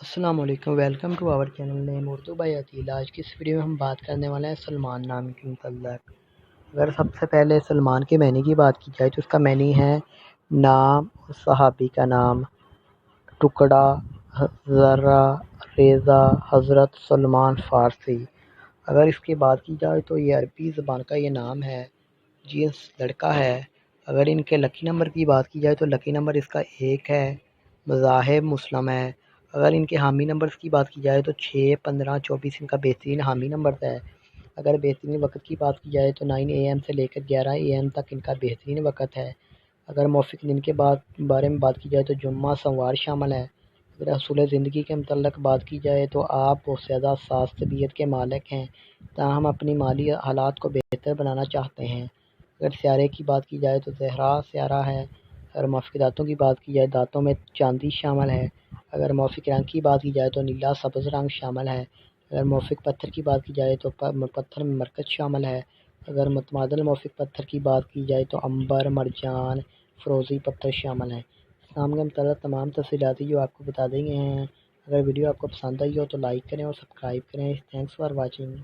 السلام علیکم، welcome to our channel name Urdu by عطیل۔ آج کی اس ویڈیو میں ہم بات کرنے والے ہیں سلمان نام کے متعلق۔ اگر سب سے پہلے سلمان کے معنی کی بات کی جائے تو اس کا معنی ہے نام، صحابی کا نام، ٹکڑا، ذرہ، ریزہ، حضرت سلمان فارسی۔ اگر اس کی بات کی جائے تو یہ عربی زبان کا یہ نام ہے، جنس لڑکا ہے۔ اگر ان کے لکی نمبر کی بات کی جائے تو لکی نمبر اس کا 1 ہے، مذاہب مسلم ہے۔ اگر ان کے حامی نمبرز کی بات کی جائے تو 6، 15، 24 ان کا بہترین حامی نمبر ہے۔ اگر بہترین وقت کی بات کی جائے تو 9 AM سے لے کر 11 AM تک ان کا بہترین وقت ہے۔ اگر موافق دن کے بارے میں بات کی جائے تو جمعہ، سوموار شامل ہے۔ اگر اصول زندگی کے متعلق بات کی جائے تو آپ بہت زیادہ ساز طبیعت کے مالک ہیں، تاہم اپنی مالی حالات کو بہتر بنانا چاہتے ہیں۔ اگر سیارے کی بات کی جائے تو زہرہ سیارہ ہے۔ اگر موافق دانتوں کی بات کی جائے دانتوں میں چاندی شامل ہے۔ اگر موافق رنگ کی بات کی جائے تو نیلا سبز رنگ شامل ہے۔ اگر موافق پتھر کی بات کی جائے تو پتھر میں مرکز شامل ہے۔ اگر متبادل موافق پتھر کی بات کی جائے تو عنبر، مرجان، فیروزی پتھر شامل ہیں۔ اسلام کے متعلق تمام تفصیلات جو آپ کو بتا دی گئے ہیں۔ اگر ویڈیو آپ کو پسند آئی ہو تو لائک کریں اور سبسکرائب کریں۔ Thanks for watching.